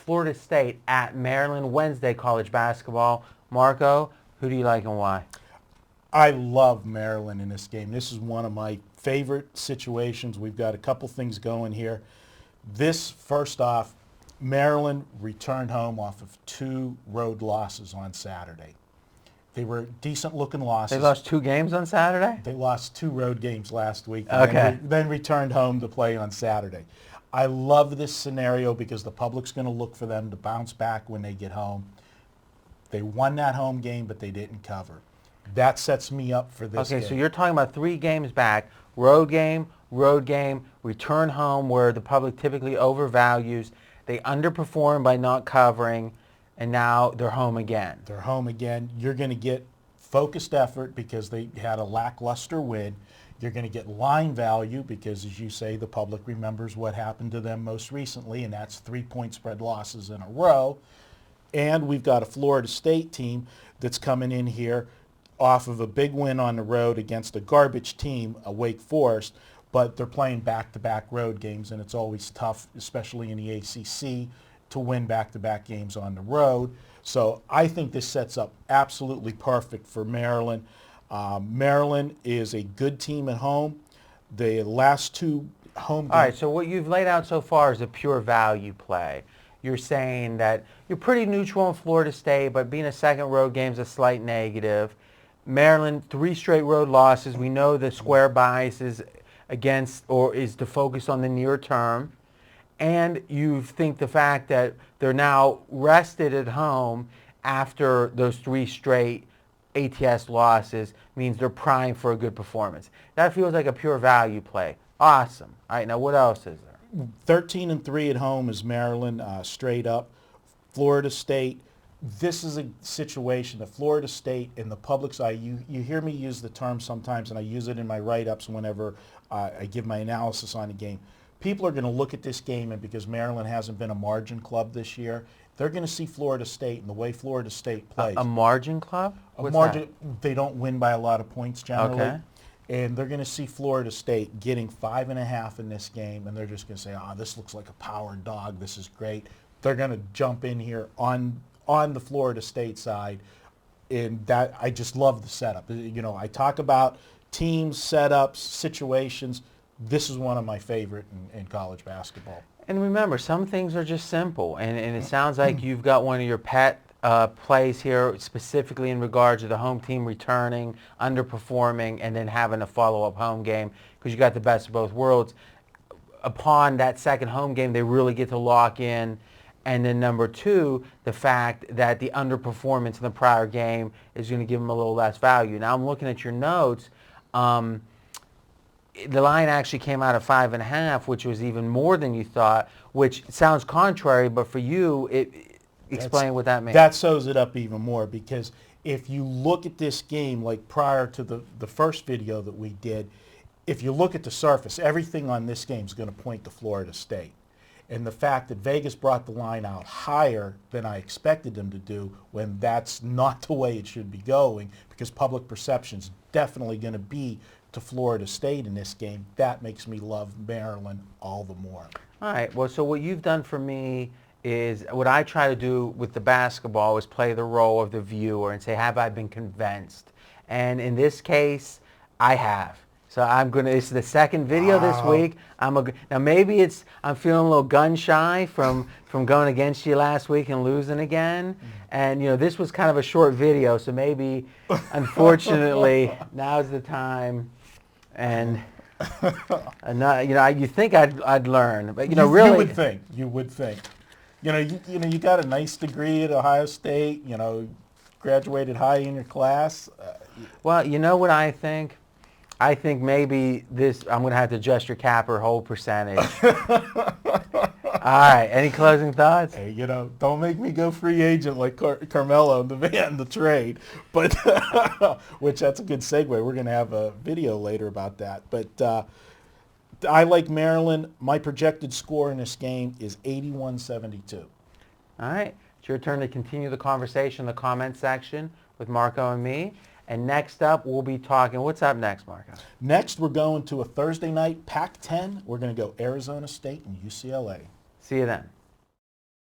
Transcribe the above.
Florida State at Maryland Wednesday college basketball. Marco, who do you like and why? I love Maryland in this game. This is one of my favorite situations. We've got a couple things going here. This, first off, Maryland returned home off of 2 road losses on Saturday. They were decent-looking losses. They lost 2 games on Saturday? They lost 2 road games last week, and then returned home to play on Saturday. I love this scenario because the public's going to look for them to bounce back when they get home. They won that home game, but they didn't cover. That sets me up for this game. Okay, so you're talking about 3 games back, road game, return home where the public typically overvalues. They underperform by not covering, and now they're home again. They're home again. You're going to get focused effort because they had a lackluster win. You're going to get line value because, as you say, the public remembers what happened to them most recently, and that's 3-point spread losses in a row. And we've got a Florida State team that's coming in here off of a big win on the road against a garbage team, Wake Forest, but they're playing back-to-back road games, and it's always tough, especially in the ACC, to win back-to-back games on the road. So I think this sets up absolutely perfect for Maryland. Maryland is a good team at home. The last 2 home games. All right, so what you've laid out so far is a pure value play. You're saying that you're pretty neutral in Florida State, but being a second road game is a slight negative. Maryland, 3 straight road losses. We know the square bias is against or is to focus on the near term. And you think the fact that they're now rested at home after those 3 straight ATS losses means they're primed for a good performance. That feels like a pure value play. Awesome. All right, now what else is there? 13-3 at home is Maryland, straight up. Florida State, this is a situation that Florida State in the public's eye, you hear me use the term sometimes, and I use it in my write-ups whenever I give my analysis on a game. People are going to look at this game, and because Maryland hasn't been a margin club this year, they're going to see Florida State and the way Florida State plays. A margin club? What's that? They don't win by a lot of points generally. Okay. And they're going to see Florida State getting 5.5 in this game, and they're just going to say, this looks like a power dog. This is great. They're going to jump in here on the Florida State side, and that I just love the setup. You know, I talk about teams, setups, situations. This is one of my favorite in college basketball. And remember, some things are just simple, and it sounds like you've got one of your pet plays here, specifically in regards to the home team returning, underperforming, and then having a follow-up home game because you got the best of both worlds. Upon that second home game, they really get to lock in. And then number 2, the fact that the underperformance in the prior game is going to give them a little less value. Now I'm looking at your notes. The line actually came out of 5.5, which was even more than you thought, which sounds contrary, but for you, explain what that means. That sews it up even more because if you look at this game, like prior to the first video that we did, if you look at the surface, everything on this game is going to point to Florida State. And the fact that Vegas brought the line out higher than I expected them to do when that's not the way it should be going because public perception is definitely going to be to Florida State in this game, that makes me love Maryland all the more. All right. Well, so what you've done for me is what I try to do with the basketball is play the role of the viewer and say, have I been convinced? And in this case, I have. So it's the second video this week. Now maybe I'm feeling a little gun shy from going against you last week and losing again. And this was kind of a short video, so maybe unfortunately now's the time. And you think I'd learn, but really you would think. You got a nice degree at Ohio State. Graduated high in your class. Well, you know what I think? I think maybe I'm going to have to adjust your cap or hold percentage. All right. Any closing thoughts? Hey, don't make me go free agent like Carmelo in the trade. But which that's a good segue. We're going to have a video later about that. But I like Maryland. My projected score in this game is 81-72. All right. It's your turn to continue the conversation in the comment section with Marco and me. And next up, we'll be talking. What's up next, Marco? Next, we're going to a Thursday night Pac-10. We're going to go Arizona State and UCLA. See you then.